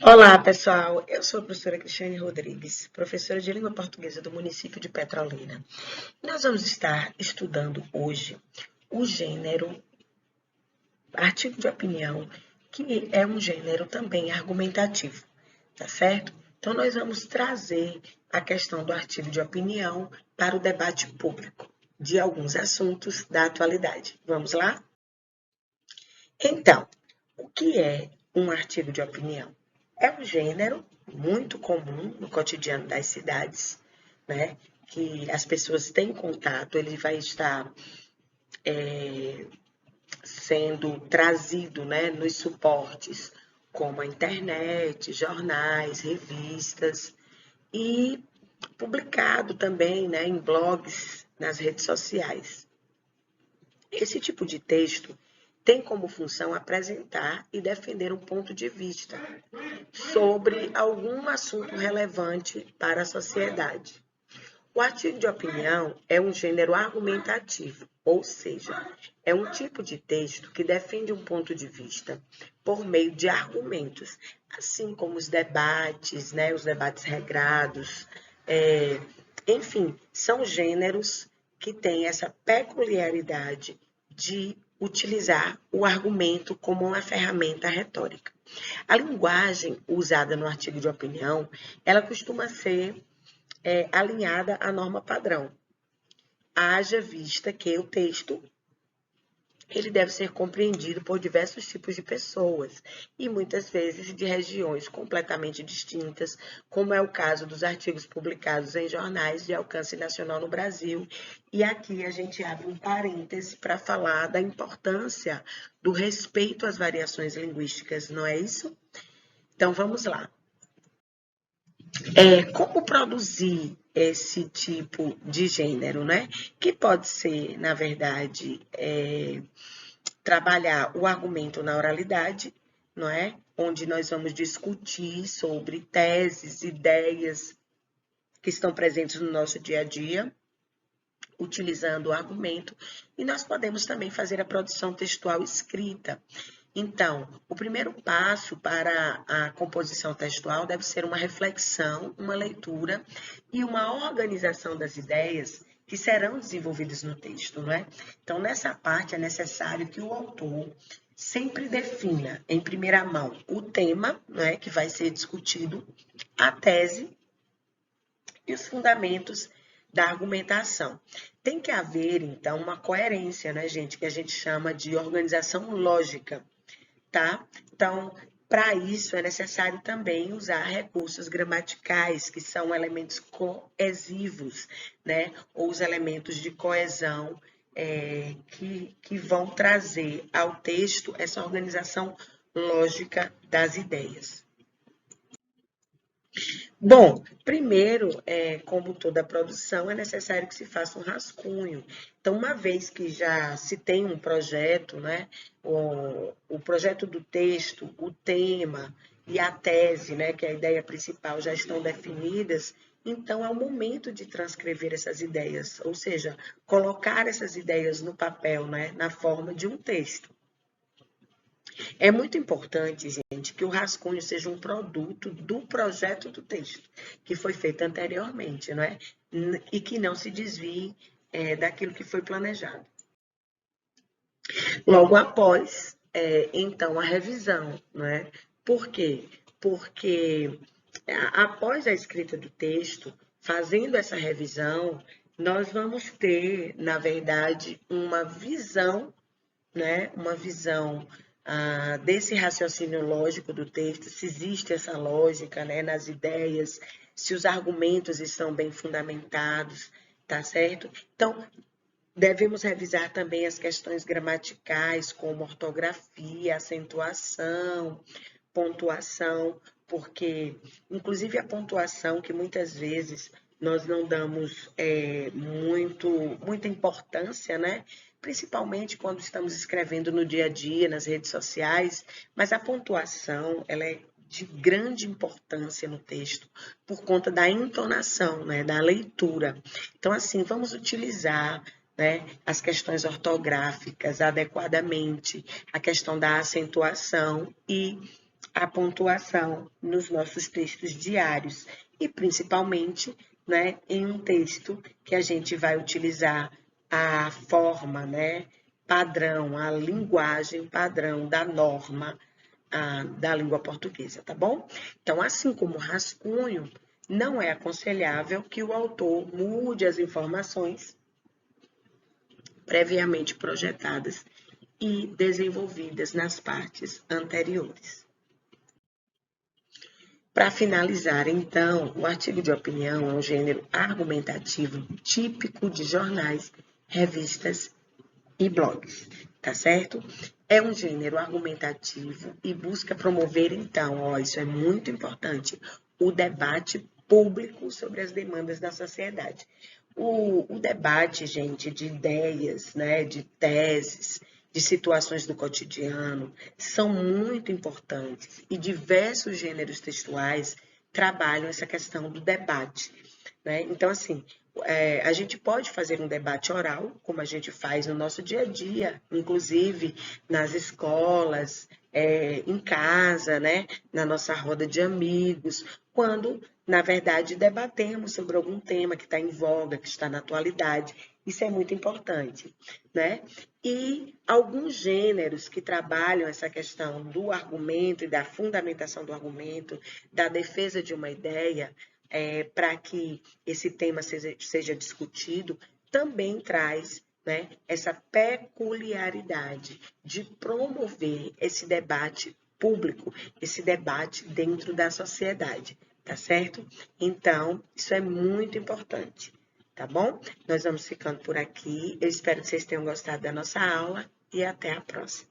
Olá, pessoal. Eu sou a professora Cristiane Rodrigues, professora de língua portuguesa do município de Petrolina. Nós vamos estar estudando hoje o gênero artigo de opinião, que é um gênero também argumentativo, tá certo? Então, nós vamos trazer a questão do artigo de opinião para o debate público de alguns assuntos da atualidade. Vamos lá? Então, o que é um artigo de opinião? É um gênero muito comum no cotidiano das cidades, né? Que as pessoas têm contato, ele vai estar sendo trazido, né, nos suportes como a internet, jornais, revistas e publicado também, né, em blogs nas redes sociais. Esse tipo de texto tem como função apresentar e defender um ponto de vista sobre algum assunto relevante para a sociedade. O artigo de opinião é um gênero argumentativo, ou seja, é um tipo de texto que defende um ponto de vista por meio de argumentos, assim como os debates, né, os debates regrados, enfim, são gêneros que têm essa peculiaridade de utilizar o argumento como uma ferramenta retórica. A linguagem usada no artigo de opinião, ela costuma ser alinhada à norma padrão. Haja vista que o texto ele deve ser compreendido por diversos tipos de pessoas e muitas vezes de regiões completamente distintas, como é o caso dos artigos publicados em jornais de alcance nacional no Brasil. E aqui a gente abre um parêntese para falar da importância do respeito às variações linguísticas, não é isso? Então vamos lá. Como produzir esse tipo de gênero, né? Que pode ser, na verdade, trabalhar o argumento na oralidade, não é? Onde nós vamos discutir sobre teses, ideias que estão presentes no nosso dia a dia, utilizando o argumento, e nós podemos também fazer a produção textual escrita. Então, o primeiro passo para a composição textual deve ser uma reflexão, uma leitura e uma organização das ideias que serão desenvolvidas no texto, não é? Então, nessa parte é necessário que o autor sempre defina em primeira mão o tema, não é, que vai ser discutido, a tese e os fundamentos da argumentação. Tem que haver, então, uma coerência, né, gente, que a gente chama de organização lógica, tá? Então, para isso é necessário também usar recursos gramaticais, que são elementos coesivos, né? Ou os elementos de coesão que vão trazer ao texto essa organização lógica das ideias. Bom, primeiro, como toda produção, é necessário que se faça um rascunho. Então, uma vez que já se tem um projeto, né, o projeto do texto, o tema e a tese, né, que é a ideia principal, já estão definidas, então é o momento de transcrever essas ideias, ou seja, colocar essas ideias no papel, né, na forma de um texto. É muito importante, gente, que o rascunho seja um produto do projeto do texto, que foi feito anteriormente, não é? E que não se desvie daquilo que foi planejado. Logo após, então, a revisão, não é? Por quê? Porque após a escrita do texto, fazendo essa revisão, nós vamos ter, na verdade, uma visão, né? Uma visão desse raciocínio lógico do texto, se existe essa lógica, né, nas ideias, se os argumentos estão bem fundamentados, tá certo? Então, devemos revisar também as questões gramaticais, como ortografia, acentuação, pontuação, porque, inclusive, a pontuação, que muitas vezes nós não damos muita importância, né? Principalmente quando estamos escrevendo no dia a dia, nas redes sociais, mas a pontuação, ela é de grande importância no texto, por conta da entonação, né, da leitura. Então, assim, vamos utilizar, né, as questões ortográficas adequadamente, a questão da acentuação e a pontuação nos nossos textos diários e principalmente, né, em um texto que a gente vai utilizar a forma, né, padrão, a linguagem padrão da norma da língua portuguesa, tá bom? Então, assim como o rascunho, não é aconselhável que o autor mude as informações previamente projetadas e desenvolvidas nas partes anteriores. Para finalizar, então, o artigo de opinião é um gênero argumentativo típico de jornais, revistas e blogs, tá certo? É um gênero argumentativo e busca promover, então, isso é muito importante, o debate público sobre as demandas da sociedade. O debate, gente, de ideias, né, de teses, de situações do cotidiano, são muito importantes e diversos gêneros textuais trabalham essa questão do debate, né? Então, assim, a gente pode fazer um debate oral, como a gente faz no nosso dia a dia, inclusive nas escolas, em casa, né? Na nossa roda de amigos, quando, na verdade, debatemos sobre algum tema que está em voga, que está na atualidade. Isso é muito importante, né? E alguns gêneros que trabalham essa questão do argumento e da fundamentação do argumento, da defesa de uma ideia, para que esse tema seja discutido, também traz, né, essa peculiaridade de promover esse debate público, esse debate dentro da sociedade, tá certo? Então, isso é muito importante, tá bom? Nós vamos ficando por aqui. Eu espero que vocês tenham gostado da nossa aula e até a próxima.